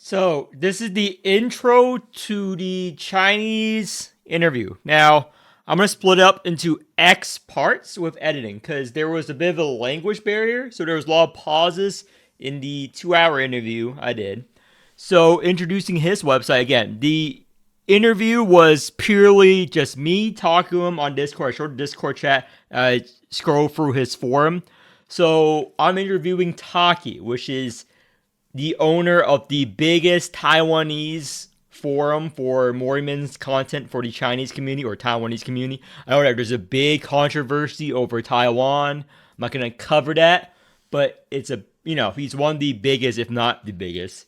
So, this is the intro to the Chinese interview. Now, I'm going to split it up into X parts with editing because there was a bit of a language barrier. So, there was a lot of pauses in the 2 hour interview I did. So, introducing his website again, the interview was purely just me talking to him on Discord. I showed the Discord chat, scroll through his forum. So, I'm interviewing Taki, which is the owner of the biggest Taiwanese forum for Morimens content for the Chinese community or Taiwanese community. I know that there's a big controversy over Taiwan. I'm not gonna cover that, but it's he's one of the biggest, if not the biggest,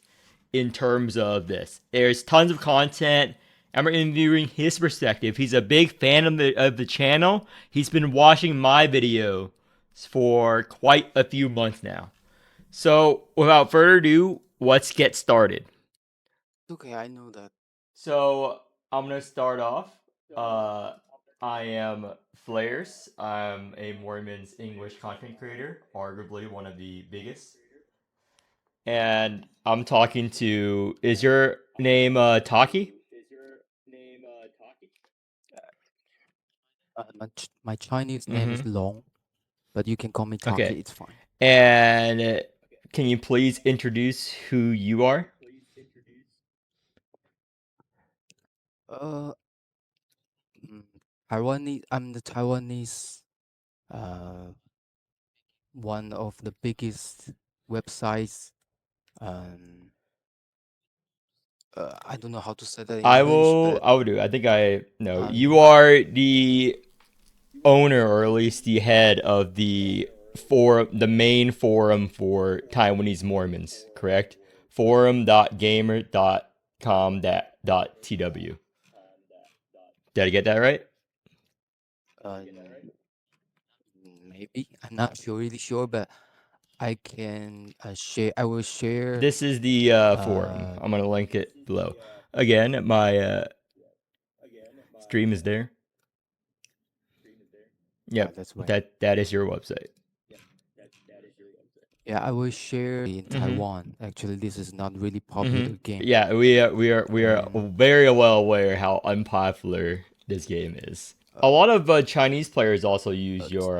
in terms of this. There's tons of content. I'm interviewing his perspective. He's a big fan of the channel. He's been watching my video for quite a few months now. So, without further ado, let's get started. Okay, I know that. So, I'm gonna start off. Uh, I am Flares. I'm a Mormons English content creator, arguably one of the biggest. And I'm talking to. Is your name Taki? My Chinese name Mm-hmm. is Long, but you can call me Okay. Taki. It's fine. And can you please introduce who you are? Uh, mm, Taiwanese. I'm the Taiwanese. Uh, one of the biggest websites. Um, I don't know how to say that in I English, will. but I will do. I think I know. You um, are the owner, or at least the head of the forum, the main forum for Taiwanese Mormons, correct? Forum.gamer.com.tw. Did I get that right? uh, maybe I'm not really sure, but I can share. I will share. This is the forum. Uh, I'm gonna link it below. Again, my stream is there. yeah, Yep, that's right. that is your website. Yeah, I will share in Mm-hmm. Taiwan. Actually, this is not really Mm-hmm. popular game. Yeah, we are And very well aware how unpopular this game is. A uh, lot of Chinese players also use s- your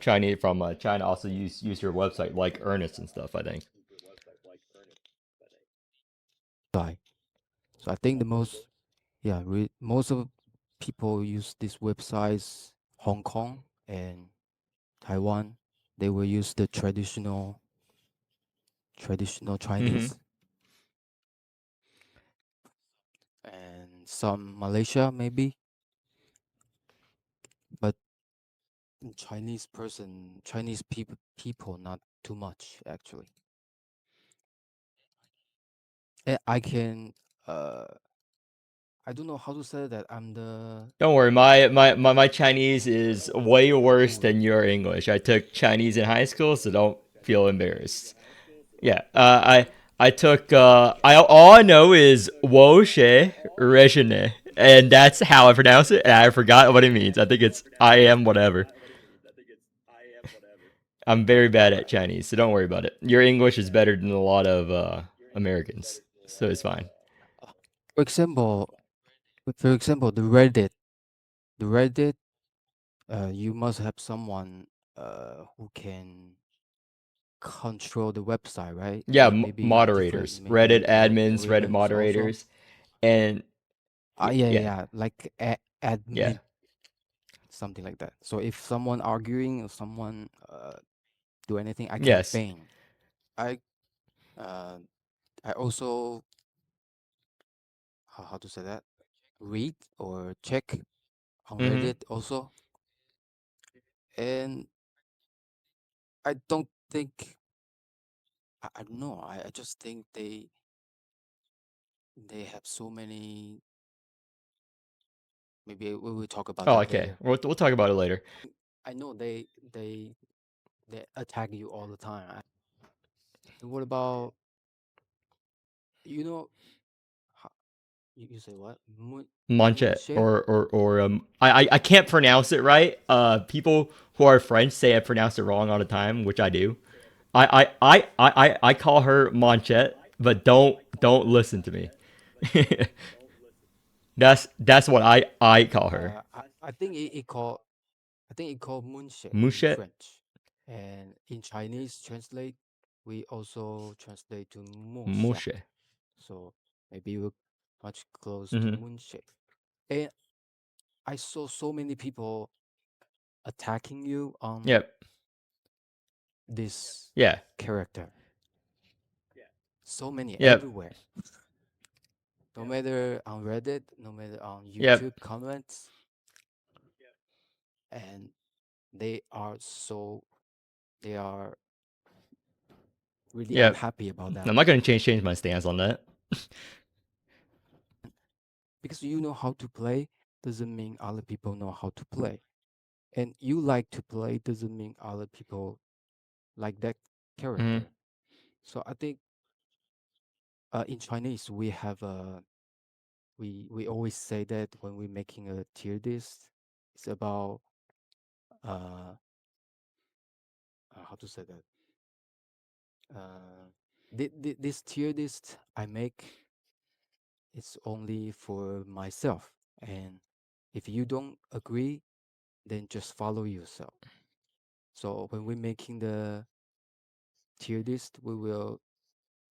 Chinese from China also use your website like Ernest and stuff. I think. Thai. So I think the most, yeah, most of people use these websites, Hong Kong and Taiwan. They will use the traditional Mm-hmm. Chinese, and some Malaysia maybe, but Chinese people not too much actually. I can, uh, I don't know how to say that. I'm the Don't worry, my Chinese is way worse oh than your English. I took Chinese in high school, so don't feel embarrassed. Yeah, I took I all I know is Woshe Regine, and that's how I pronounce it. And I forgot what it means. I think it's I am whatever. I'm very bad at Chinese, so don't worry about it. Your English is better than a lot of Americans, so it's fine. for example, the Reddit, you must have someone who can control the website, right? Yeah, Maybe different, moderators, Reddit maybe admins, Reddit Morimens also. moderators, and Yeah, yeah, yeah, yeah, like yeah, admin, something like that. So if someone arguing or someone do anything, I can yes. ban. I uh I also, how to say that, read or check on Mm-hmm. Reddit also, and I don't think I don't know. I just think they have so many. Maybe we will talk about Oh, that okay. later. We'll talk about it later. I know they attack you all the time. And what about, you know? ho- you say what? Manchet Munche? or I can't pronounce it right. People who are French say I pronounce it wrong all the time, which I do. I call her Manchette, but don't listen to me. That's what I call her. I think it called I think it called Munche in Mushet. French, and in Chinese translate we also translate to Moxia. Mushe. So maybe we're much close to Mm-hmm. Munche. And I saw so many people attacking you on Yep. this Yeah. character. So many Yep. everywhere. No matter on Reddit, no matter on YouTube Yep. comments, and they are so they are really Yep. unhappy about that I'm not gonna change my stance on that. because you know how to play doesn't mean other people know how to play, and you like to play doesn't mean other people like that Mm-hmm. character. So I think in Chinese we have a we always say that when we're making a tier list, it's about uh, how to say that. This tier list I make, it's only for myself, and if you don't agree, then just follow yourself. So when we're making the tier list, we will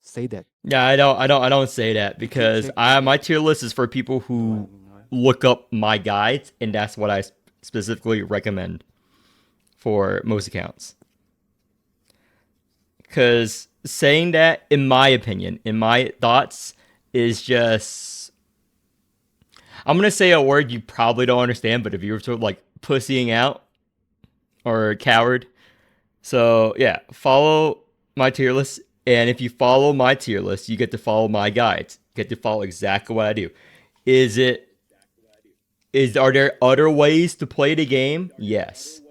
say that Yeah, I don't say that you can because check I the. my tier list is for people No, I who mean, look up my guides, and that's what I specifically recommend for most accounts. Because saying that, in my opinion, in my thoughts, is just I'm gonna say a word you probably don't understand, but if you were sort of like pussying out or coward, so yeah, follow my tier list, and if you follow my tier list, you get to follow my guides. You get to follow exactly what I do. Is it is are there other ways to play the game? Yes,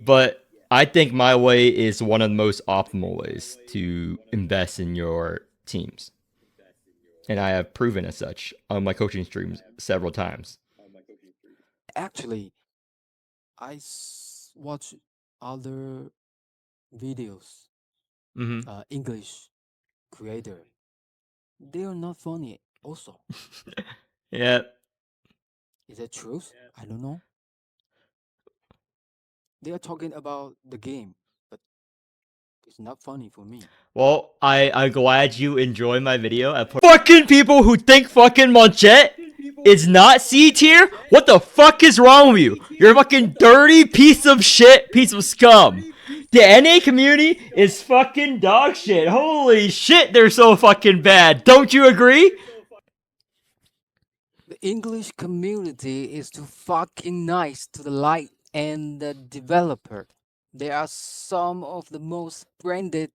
but I think my way is one of the most optimal ways to invest in your teams, and I have proven as such on my coaching streams several times. actually, watch other videos, Mm-hmm. English creator. They are not funny. Also, Yeah. is that truth? I don't know. They are talking about the game, but it's not funny for me. Well, I'm glad you enjoy my video. I put fucking people who think fucking Monchette is not C tier. What the fuck is wrong with you? You're a fucking dirty piece of shit, piece of scum. The NA community is fucking dog shit. Holy shit, they're so fucking bad. Don't you agree? The English community is too fucking nice to the light and the developer. They are some of the most branded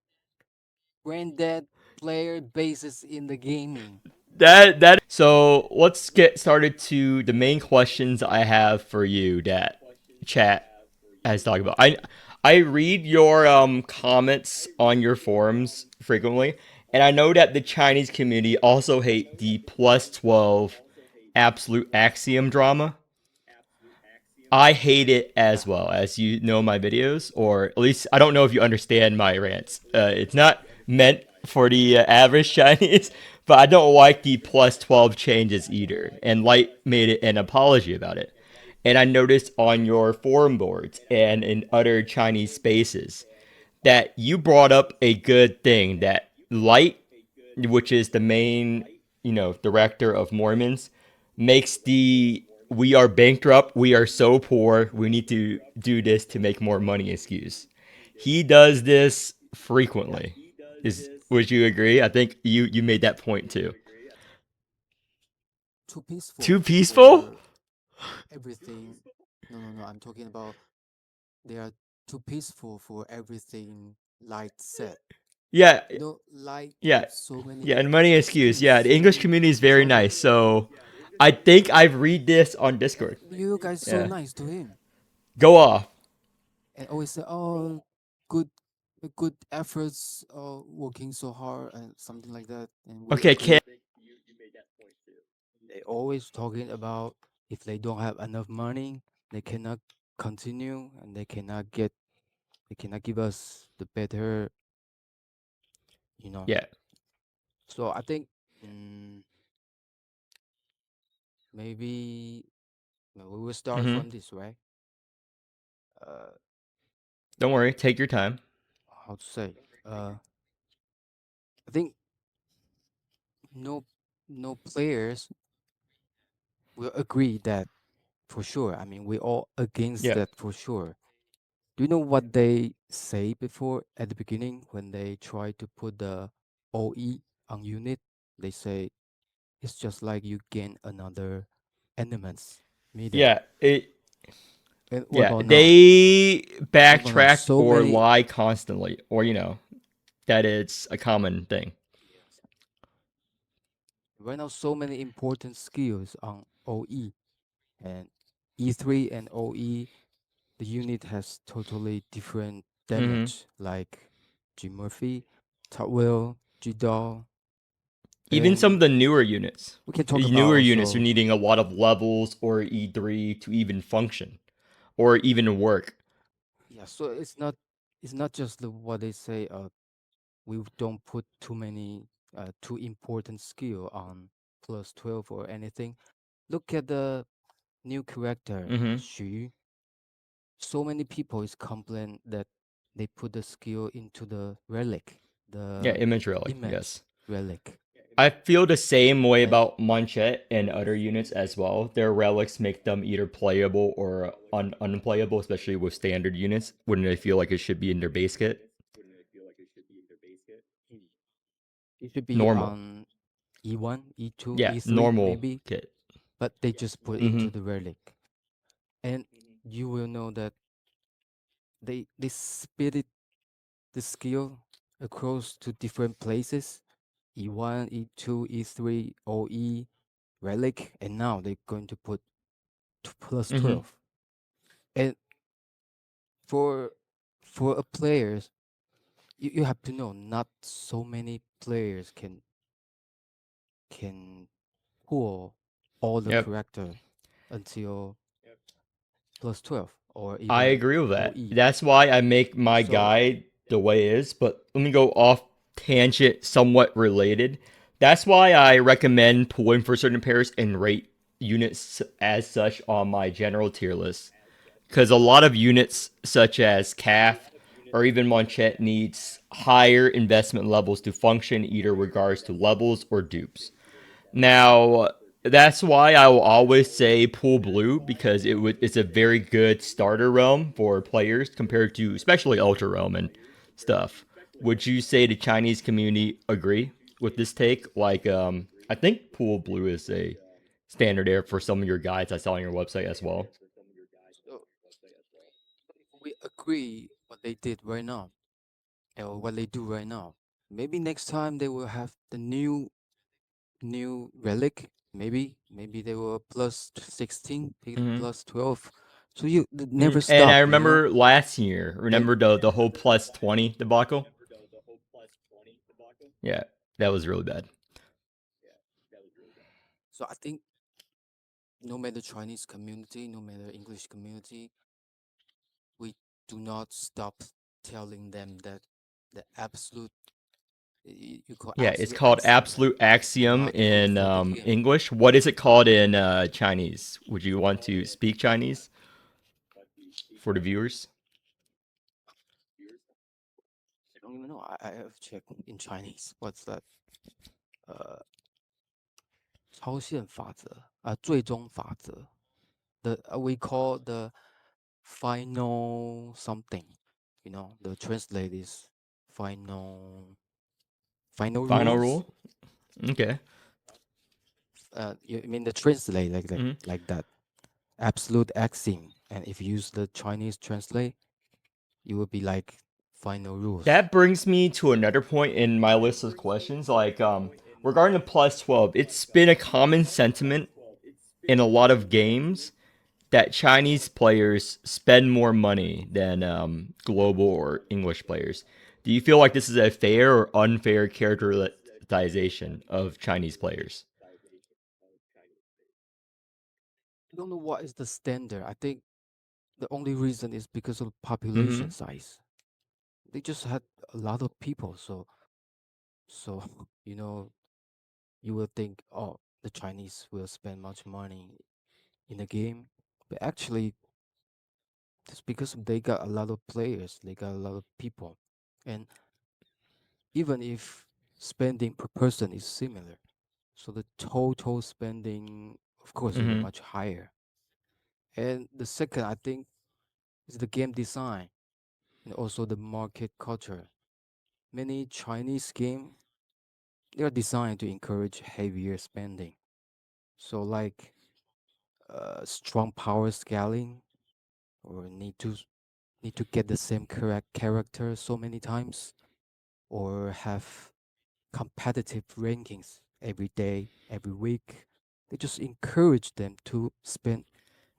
player bases in the gaming. That so let's get started to the main questions I have for you that chat has talked about. I read your comments on your forums frequently, and I know that the Chinese community also hate the plus 12 absolute axiom drama. I hate it as Yeah. well, as you know my videos, or at least I don't know if you understand my rants. It's not meant for the average Chinese, but I don't like the plus 12 changes either. And Light made it an apology about it. And I noticed on your forum boards and in other Chinese spaces that you brought up a good thing that Light, which is the main, director of Morimens, makes the "we are bankrupt, we are so poor, we need to do this to make more money" excuse. He does this Yeah. frequently. Is Would you agree? I think you made that point too. Too Too peaceful peaceful? for everything. No, no, no. I'm talking about they are too peaceful for everything Light said. Yeah, You know, Light yeah, give so yeah. many And money excuse. excuse, Yeah, the so English many community is very nice. example. So I think I've read this on Discord. You guys so Yeah, nice to him go off. and always say, "Oh, good, good efforts, working so hard and something like that." And we Okay, agree. Kim. They always talking about if they don't have enough money, they cannot continue and they cannot give us the better, you know. Yeah. So I think mm, maybe we will start Hmm. from this, right? Uh, Don't worry, take your time. how to say? I think no no players will agree that for sure. I mean, we all against Yeah, that for sure. Do you know what they say before at the beginning when they try to put the OE on unit? They say it's just like you gain another elements meter. yeah, it. And what Yeah, about now? they What about now? backtrack So or many lie constantly, or that it's a common thing. right now, so many important skills on OE and E3 and OE. The unit has totally different Hmm. damage, like G Murphy, Tutwell, G Doll, Even some of and the newer units. we can talk The about newer units are also. needing a lot of levels or E3 to even function or even work. Yeah, so it's not just what they say. We don't put too many too important skill on plus 12 or anything. Look at the new character Hmm. Xu. So many people is complain that they put the skill into the relic, Yeah, the image relic, image yes. relic, I feel the same way and about Monchette and other units as well. Their relics make them either playable or unplayable, especially with standard units when they feel like it should be in their base kit. it should be Normal. on E1, E2, Yeah, E3 normal maybe, kit. but they just put Hmm. into the relic, and you will know that they split it the skill across to different places, E1, E2, E3, OE, relic, and now they're going to put plus Hmm. 12. And for for a players, you have to know not so many players can pull all the Yep. character until plus 12 or I even agree with that. OE. That's why I make my So guide the way it is, but let me go off tangent, somewhat related. That's why I recommend pulling for certain pairs and rate units as such on my general tier list. Because a lot of units, such as CAF or even Monchette, needs higher investment levels to function, either regards to levels or dupes. Now, that's why I will always say pool blue because it's a very good starter realm for players compared to especially ultra realm and stuff. Would you say the Chinese community agree with this take? Like, I think pool blue is a standard there for some of your guides I saw on your website as well. so we agree what they did right now or what they do right now. Maybe next time they will have the new relic. Maybe they will plus 16, Hmm. plus 12. So you Hmm. never And I stop, you know. remember last year, And remember the whole plus 20 debacle? Yeah, that was really bad. so I think no matter Chinese community, no matter English community, we do not stop telling them that the absolute you call Yeah, it's absolute called axiom, right? absolute axiom Cannot improve in for the game. English. What is it called in Chinese? Would you want to speak Chinese for the viewers? I don't even know. I have checked in Chinese. What's that? 超限法则，最终法则。The we call the final something. The translate is final final Final rules. rule? Okay. You mean the translate like that, Hmm. like that absolute axiom. And if you use the Chinese translate, it would be like final rules. That brings me to another point in my list of questions. Like, regarding the plus 12, it's been a common sentiment in a lot of games that Chinese players spend more money than global or English players. Do you feel like this is a fair or unfair characterization of Chinese players? I don't know what is the standard. I think the only reason is because of Mm-hmm. population size. They just had a lot of people, so you know, you will think, oh, the Chinese will spend much money in the game, but actually, it's because they got a lot of players, they got a lot of people, and even if spending per person is similar, so the total spending, of course, will be Hmm. much higher. And the second, I think, is the game design and also the market culture. Many Chinese games they are designed to encourage heavier spending. So like strong power scaling or need to get the same correct character so many times or have competitive rankings every day, every week. They just encourage them to spend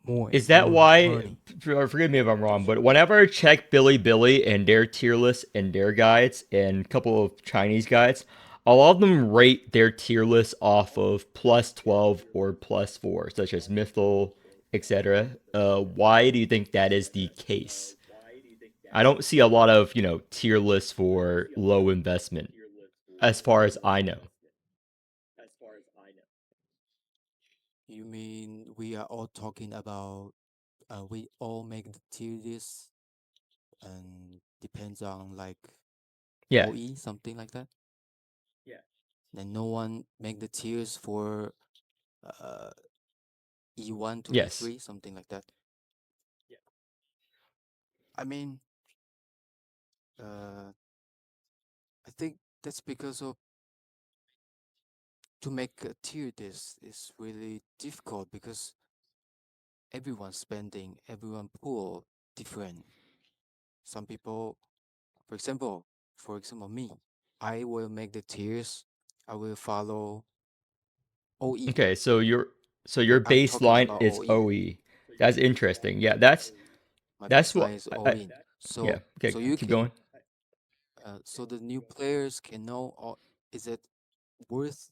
more Is and that more why? money. Forgive me if I'm wrong, but whenever I check Billy and their tier list and their guides and a couple of Chinese guides, a lot of them rate their tier list off of plus 12 or plus 4, such as Mythal, etc. Why do you think that is the case? I don't see a lot of, tier lists for low investment, as far as I know. You mean we are all talking about we all make the tier list and depends on like Yeah. OE something like that? Then no one make the tiers for uh, E1 to Yes. E3 something like that. I mean, uh, I think that's because of to make a tier list is really difficult because everyone's spending, everyone pool different. Some people, for example, me, I will make the tiers. I will follow OE. Okay, so your I'm talking baseline about is OE. OE. That's interesting. Yeah, that's My that's what. baseline is OE. Yeah. So Okay, you keep can going. so the new players can know is it worth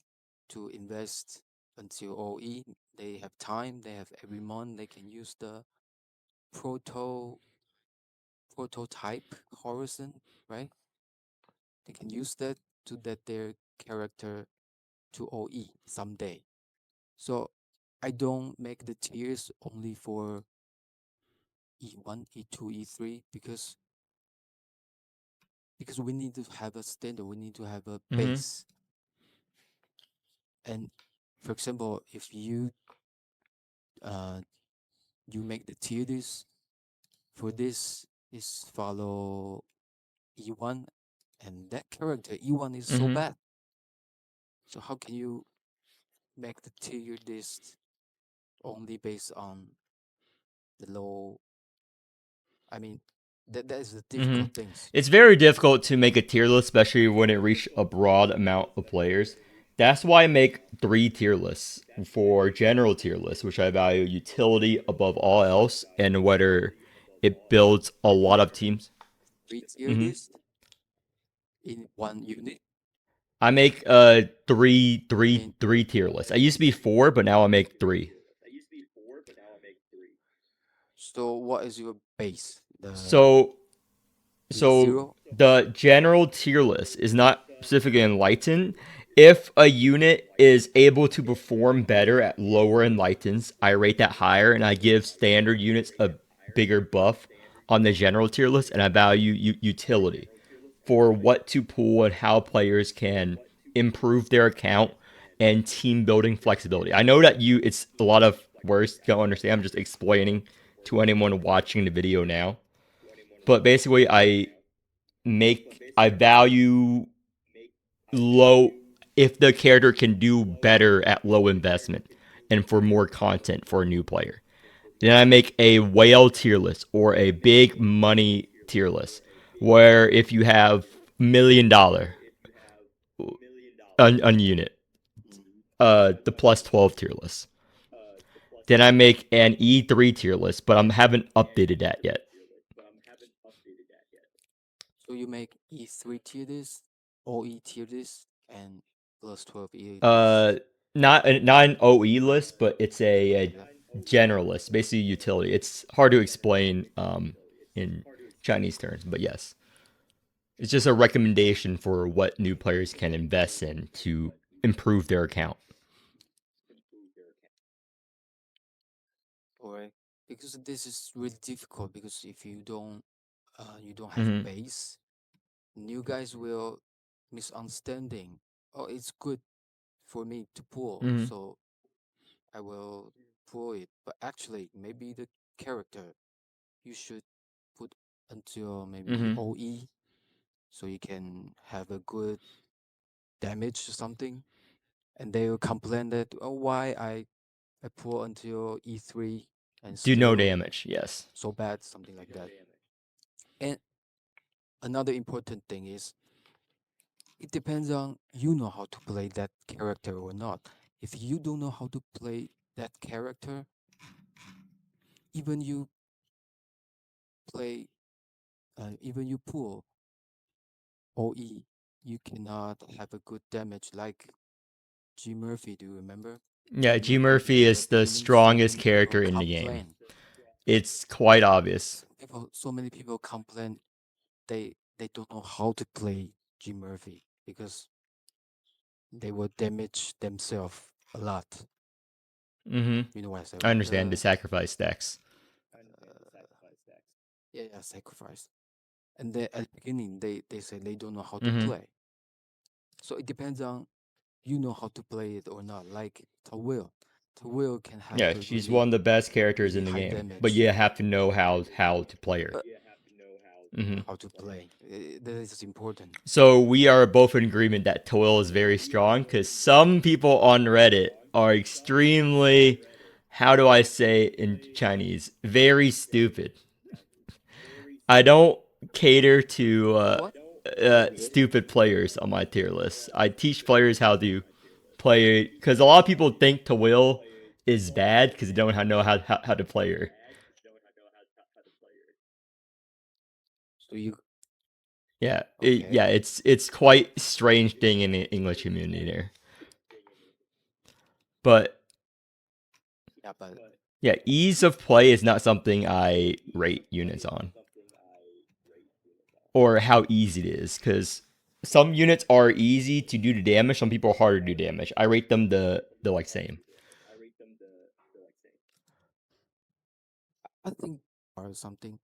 to invest until OE? They have time. They have every month. They can use the proto prototype horizon, right? They can use that to get their character to OE someday. So I don't make the tiers only for E1, E2, E3 because we need to have a standard, we need to have a Mm-hmm. base. And for example, if uh you make the tier list for this is follow E1 and that character E1 is so Mm-hmm. bad. So how can you make the tier list only based on the low. I mean, that is the Mm-hmm. difficult things. It's very difficult to make a tier list, especially when it reach a broad amount of players. That's why I make three tier lists for general tier lists, which I value utility above all else, and whether it builds a You lot make of teams. three tier Mm-hmm. list in one unit. I make I mean, three tier lists. I used to be four, but now I make three. so what is your base? The So so B0? the general tier list is not specifically enlightened. If a unit is able to perform better at lower enlightens, I rate that higher, and I give standard units a bigger buff on the general tier list, and I value utility for what to pull and how players can improve their account and team building flexibility. I know that it's a lot of words to understand. I'm just explaining to anyone watching the video now. But basically, I value low if the character can do better at low investment and for more content for a new player. Then I make a whale tier list or a big money tier list where if you have $1 million on unit, Mm. the plus 12 tier list. Then I make an E3 tier list, but I haven't updated that yet. So you make E3 tier list, OE tier list, and plus 12 E Uh, list, not an OE list, but it's something a like that. general list, basically utility. It's hard to explain in Chinese terms, but yes. It's just a recommendation for what new players can invest in to improve their account. Or because this is really difficult because if you don't have Mm-hmm. base, new guys will misunderstanding. Oh, it's good for me to pull, Mm-hmm. so I will pull it. But actually, maybe the character you should put until maybe Mm-hmm. OE, so you can have a good damage or something. And they will complain that, oh, why I pull until E3 and Do no still damage. Yes. so bad, something like that. And another important thing is it depends on you know how to play that character or not. If you don't know how to play that character, even you play, even you pull OE, you cannot have a good damage like G Murphy. Do you remember? Yeah, G G Murphy Murphy in the is the beginning, so strongest many people character in the game. complain. It's quite obvious. So many people complain they don't know how to play G Murphy because they will damage themselves a lot. Mm-hmm. You know what I say, I right? understand the sacrifice stacks. Yeah, yeah, sacrifice. And they, at the beginning, they say they don't know how to Mm-hmm. play. So it depends on you know how to play it or not. Like Tawil, Tawil can have Yeah, a she's one really of the best characters really in the high game, but damage. you have to know how to play her. But Mm-hmm. how to play, that is important. So we are both in agreement that Toil is very strong because some people on Reddit are extremely, how do I say it in Chinese, very stupid. I don't cater to What? stupid players on my tier list. I teach players how to play because a lot of people think Toil is bad because they don't know how to play her. So you okay? Yeah, it's quite strange thing in the English community there. But Yeah, but yeah, ease of play is not something I rate units on, or how easy it is, because some units are easy to do the damage, some people are harder to do damage. I rate them the like same. I think or something.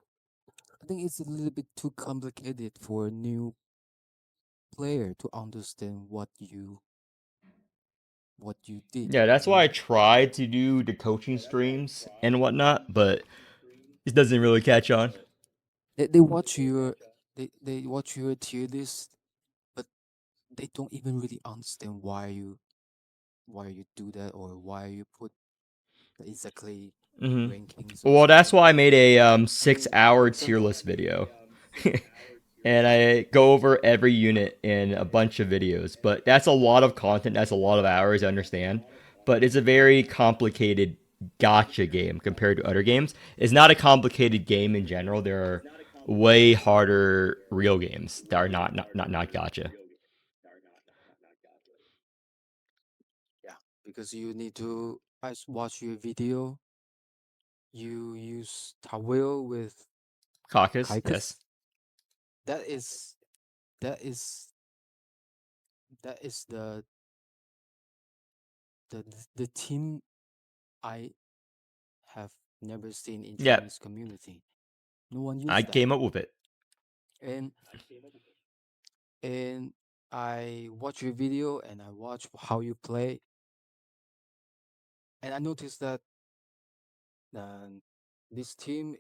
I think it's a little bit too complicated for a new player to understand what you did. Yeah, You that's why I know, try to do the coaching streams and whatnot, but it doesn't really catch on. they watch your they watch your tier list, but they don't even really understand why you do that or why you put the exactly Hmm. rankings or Well, that's something. why I made a I six mean, for hour tier example, list video. And I go over every unit in a bunch of videos. But that's a lot of content. That's a lot of hours, I understand. But it's a very complicated gotcha game compared to other games. It's not a complicated game in general. There are way harder real games that are not gotcha. yeah, because you need to watch your video. You use Tawil with Caucus, yes. Kaikus. That is that is that is the the team I have never seen in Yep. Chinese community. No one I used that. came up with it. And and I watch your video and I watch how you play, and I noticed that um, this team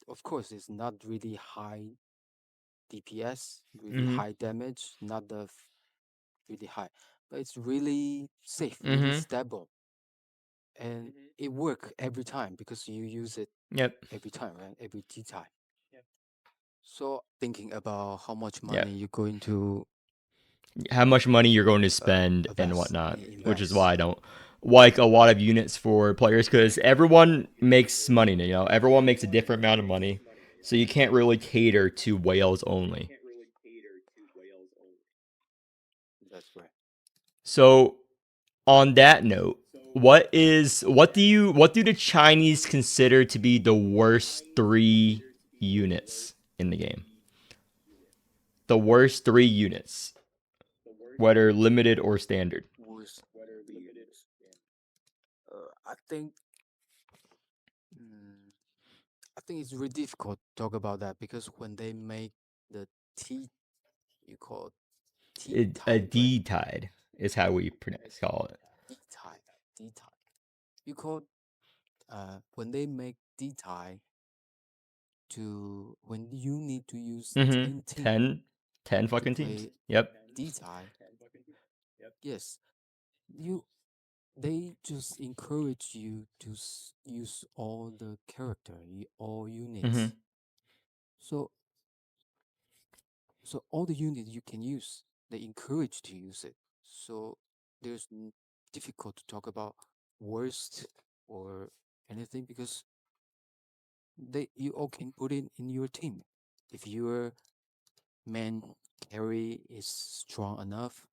of course, is not really high DPS, really Mm-hmm. high damage, not really high, but it's really safe, really Mm-hmm. stable, and it work every time because you use it Yep. every time, right? Every tea time. So thinking about how much money Yep. you're going to How much money you're going to spend and invest, whatnot, which is why invest. I don't like a lot of units for players because everyone makes money. You know, everyone makes a different amount of money, so you can't really cater to whales only. That's right. So, on that note, what do the Chinese consider to be the worst three units in the game? The worst three units, whether limited or standard. Was used. I think mm, I think it's really difficult to talk about that because when they make the T, you call it T A type, right? D tide is how we call it. D type, D type. You call when they make D type to when you need to use Mm-hmm. 10 team 10 to fucking teams. play Yep. D type. Yes, you they just encourage you to use all the character, all Mm-hmm. units. So all the units you can use, they encourage to use it. So there's difficult to talk about worst or anything because they you all can put it in your team. If your man carry is strong enough,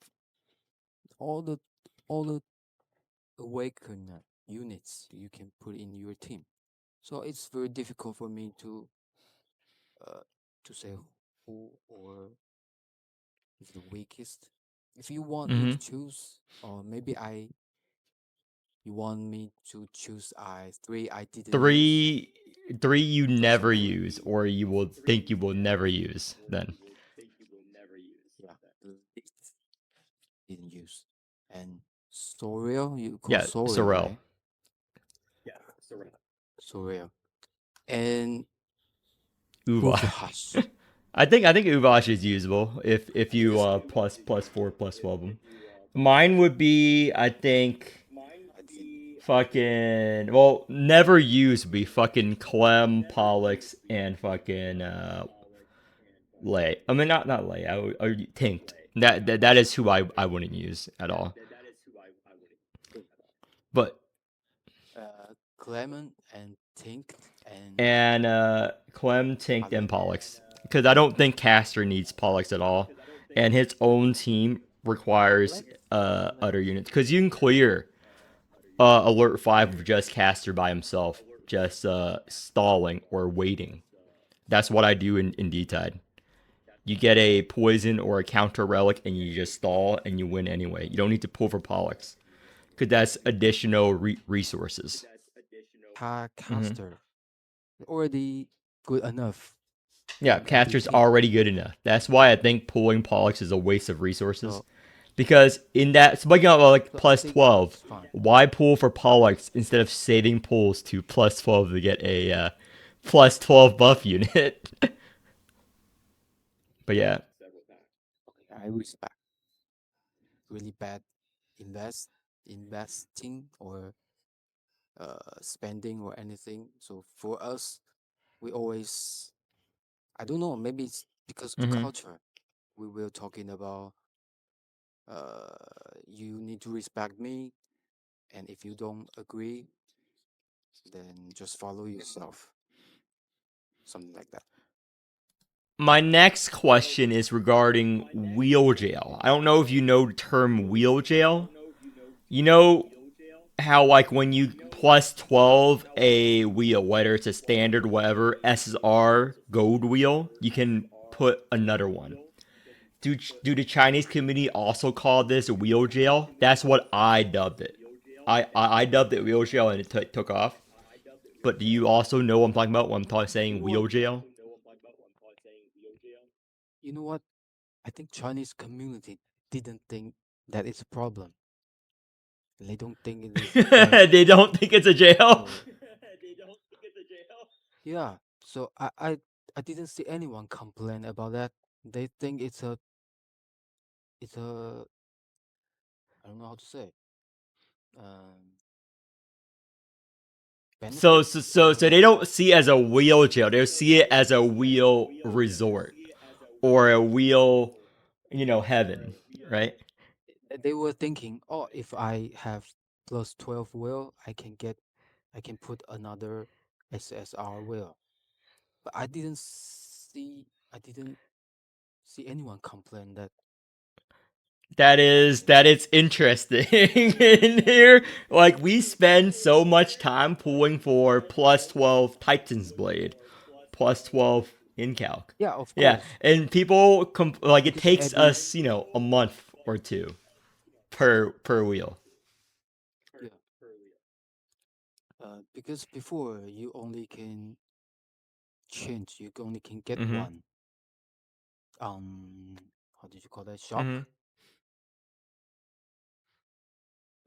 all the all the awaken units you can put in your team. So it's very difficult for me uh say who or is the weakest. If you want me Mm-hmm. to choose, or maybe you want me to choose I three I didn't use. Three, three you So never use, or you will think you will never use. Then yeah, the least didn't use. And Sorel, you call yeah, Sorel, Sorel, right? Sorel. And Uva. Uvash. I think Uvash is usable if you plus 4 plus 12 them. Mine would be I think I didn't. fucking well never use would be fucking Clem, Pollux, and fucking Lay. I mean not Lay. I Tinked. That is who I wouldn't use at all. But Clement and Tink and and Clem, Tinked, and other. Pollux because I don't think Caster needs Pollux at all, and his own team requires other units because you can clear alert 5 with just Caster by himself, just stalling or waiting. That's what I do in D-Tide. You get a poison or a counter relic and you just stall and you win anyway. You don't need to pull for Pollux because that's additional resources. Hmm. Caster already good enough Yeah, in every Caster's team. already good enough. That's why I think pulling Pollux is a waste of resources. So Because in that, speaking of like I plus think 12, it's fine. why pull for Pollux instead of saving pulls to plus 12 to get a plus 12 buff unit? But yeah. Okay, I respect really bad investing or spending or anything. So for us, we always I don't know, maybe it's because of the Hmm. culture. We were talking about you need to respect me, and if you don't agree, then just follow yourself. Something like that. My next question is regarding wheel jail. I don't know if you know the term wheel jail. You know how like when you plus 12 a wheel, whether it's a standard whatever SSR gold wheel, you can put another one. Do the Chinese community also call this wheel jail? That's what I dubbed it. I dubbed it wheel jail and it took off. But do you also know what I'm talking about when You saying know what? wheel jail? You know what? I think Chinese community didn't think that it's a problem. They don't think it is a jail. They don't think it's a jail. So yeah. So I didn't see anyone complain about that. They think it's a I don't know how to say um So benefit so so so or they don't see it as a wheel jail. They see it as a wheel resort or a wheel, heaven, right? they were thinking, oh, if I have plus 12 will, I can put another SSR will. But I didn't see anyone complain that. That is interesting in here. Like we spend so much time pulling for plus 12 Titan's Blade, plus 12. in calc. Yeah, of Yeah, course. and people like it Because takes every us, a month or two per wheel. yeah, because before you only can change, you only can get Mhm. one. Um, how did you call that shop? Mhm.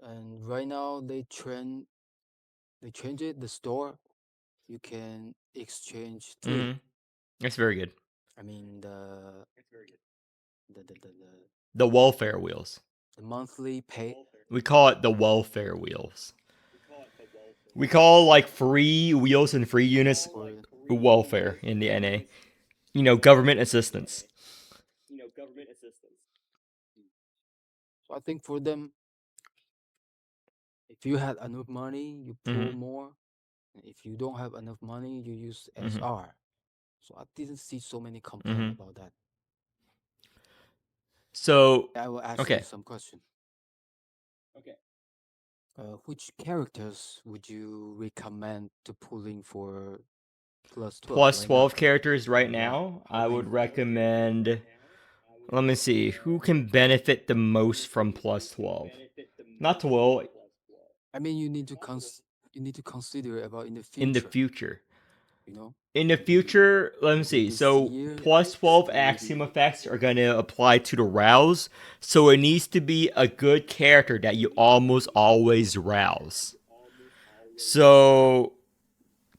And right now they change it. The store you can exchange three. Mhm. That's very good. I mean the The welfare wheels. the monthly pay We call it the welfare wheels. We call like free wheels and free units for. welfare in the NA. Government assistance. So I think for them, if you had enough money, you pull Mhm. more. And if you don't have enough money, you use Mhm. SR. So I didn't see so many complaint Mhm. about that. So, I will ask you okay. some question. Which characters would you recommend to pulling for plus 12 Plus right 12 now? characters right Like now, how I would many? recommend. Let me see. Who can benefit the most from plus 12? Not to will I mean, you need to consider about in the in the future. future. You know, In the maybe future, let me maybe see. this So year, plus 12 axiom maybe. effects are going to apply to the rouse. So it needs to be a good character that you almost always rouse. So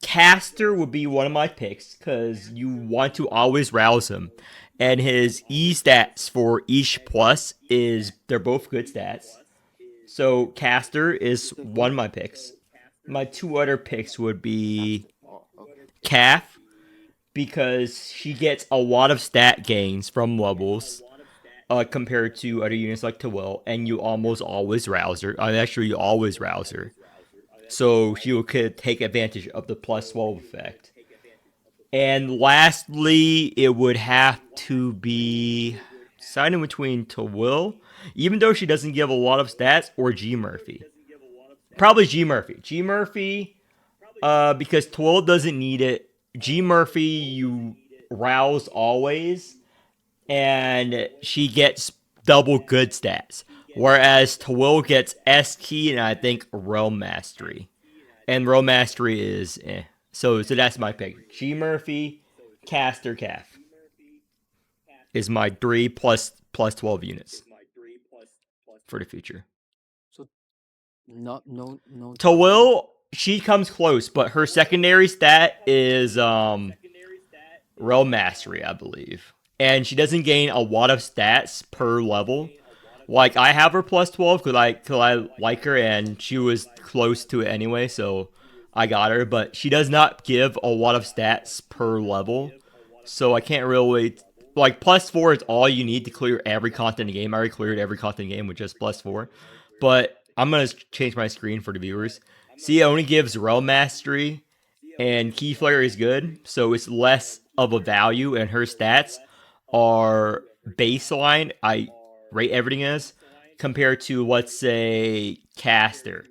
Caster would be one of my picks because you want to always rouse him. And his E stats for each plus is they're both good stats. So Caster You is say one who? of my picks. My two other picks would be Caster. Oh, okay. Calf because she gets a lot of stat gains from levels compared to other units like Tawil, and you almost always rouse her. Actually, you always rouse her. So she could take advantage of the plus 12 effect. And lastly, it would have to be deciding between Tawil, even though she doesn't give a lot of stats, or G Murphy. Probably G Murphy. G Murphy, because Tawil doesn't need it. G Murphy, you rouse always, and she gets double good stats. Whereas Tawil gets S key and I think Realm Mastery. And Realm Mastery is eh. So that's my pick. G Murphy, Caster Calf is my 3 plus 12 units for the future. So not no Tawil. Tawil, she comes close, but her secondary stat is Realm Mastery, I believe. And she doesn't gain a lot of stats per level. Like I have her plus 12 cause I like her and she was close to it anyway, so I got her. But she does not give a lot of stats per level, so I can't really like plus 4 is all you need to clear every content in the game. I already cleared every content in the game with just plus 4, but I'm gonna change my screen for the viewers. See, it only gives Realm Mastery and Key Flare is good, so it's less of a value, and her stats are baseline. I rate everything as compared to, let's say, Caster,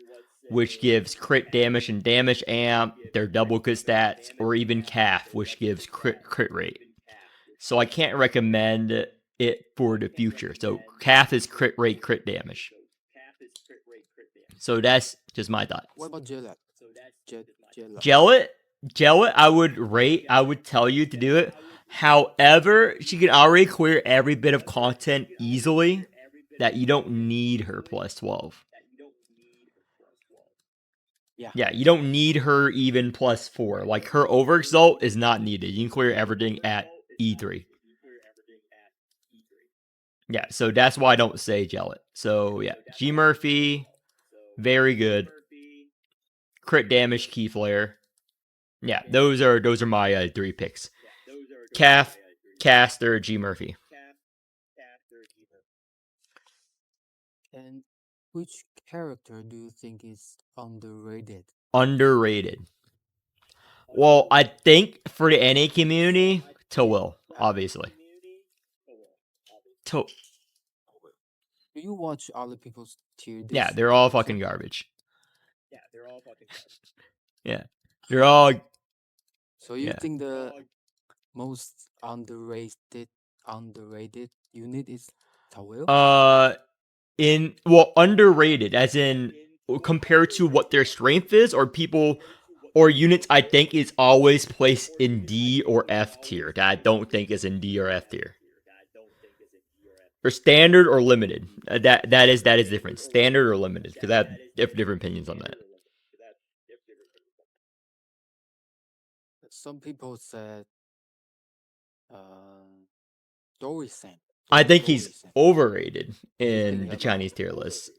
which gives crit damage and damage amp, their double good stats, or even Calf, which gives crit rate. So I can't recommend it for the future. So Calf is crit rate, crit damage. So that's just my What thoughts. about Jellat? Jellat. Jellet, Jellet, I would tell you to do it. However, she can already clear every bit of content easily that you don't need her plus 12. Yeah. Yeah, you don't need her even plus 4. Like her overexalt is not needed. You can clear everything at E3. Yeah, so that's why I don't say Jellet. So yeah, G Murphy, very good. Crit damage, key flare. Yeah, those are my 3 picks. Calf, Caster, G Murphy. And which character do you think is underrated? Underrated. Well, I think for the NA community, to Will, Yeah. obviously. To Do you watch other people's tier Yeah, this they're all also? fucking garbage. Yeah. They're all So you yeah. think most underrated unit is Tawil. Uh, in well, underrated, as in compared to what their strength is, or people or units I think is always placed in D or F tier that I don't think is in D or F tier. Or standard or limited. That is different. Standard or limited, because I have different opinions on that. Some people said uh, Dorisan. I Yeah, think he's Dorisan. overrated You think in the that? Chinese tier list.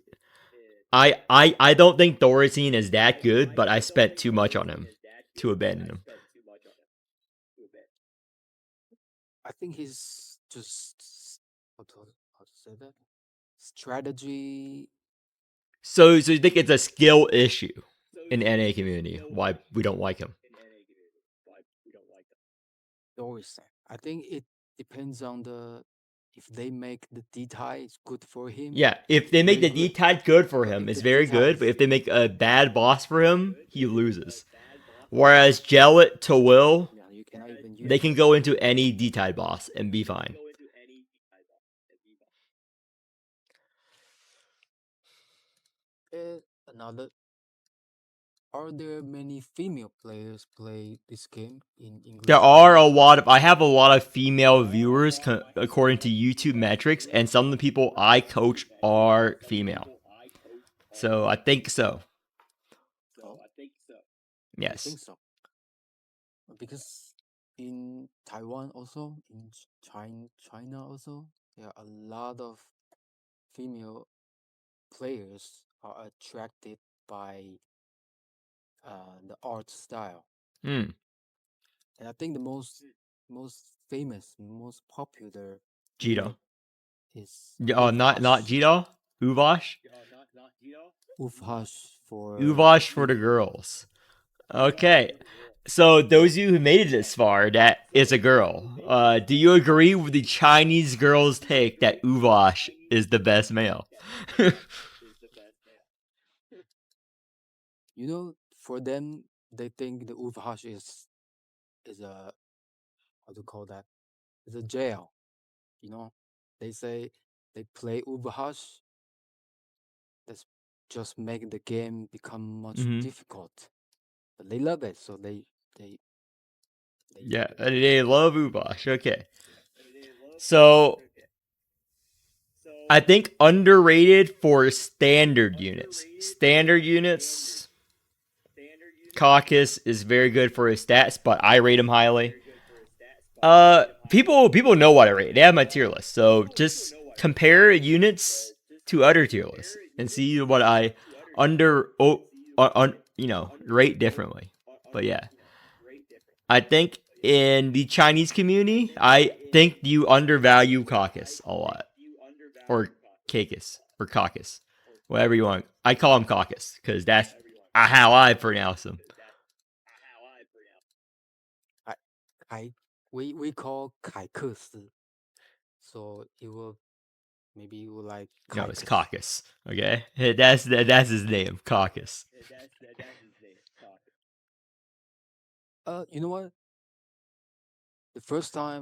I don't think Dorothy is that good, but I spent too much on him to abandon him. I think he's just how to say that strategy. So you think it's a skill issue in the NA community why we don't like him? Dorisan. I think it depends on the if they make the details good for him. Yeah, if they make Very the good. D-type good for But him, if it's the very good. details But if they make a bad boss for him, he loses. Whereas Jellet to Will, yeah, you cannot even use they it. can go into any D-type boss and be fine. Another. Are there many female players play this game in There English are a community? lot of I have a lot of female viewers according to YouTube metrics, and some of the people I coach are female. So I think so. Oh, you Yes. think so? Because in Taiwan also, in China also, there are a lot of female players are attracted by the art style, Hmm. and I think the most famous, most popular Jito. unit is Not Uvhash. Jito. Uvash. Uvhash for the Uvash for the female. girls. Okay. So those of you who made it this far, that is a girl. Do you agree with the Chinese girls' take that Uvash is the best male? You know, for them, they think the Uvhash is a how to call that? Is a jail. You know, they say they play Uvhash. That's just make the game become much hmm difficult. But they love it, so they they Yeah, they they play. love Uvash. Okay. So I think underrated for standard units. Standard units, Caucus is very good for his stats, but I rate him highly. People know what I rate. They have my tier list, so just compare units to other tier lists and see what I rate differently. But yeah, I think in the Chinese community, I think you undervalue Caucus a lot, or Caucus or Caucus, whatever you want. I call him Caucus because that's how I pronounce him. I, I we call Kai so it will maybe you will like No, it's Kaikus. Caucus. Okay, that's his name, Caucus. You know what? The first time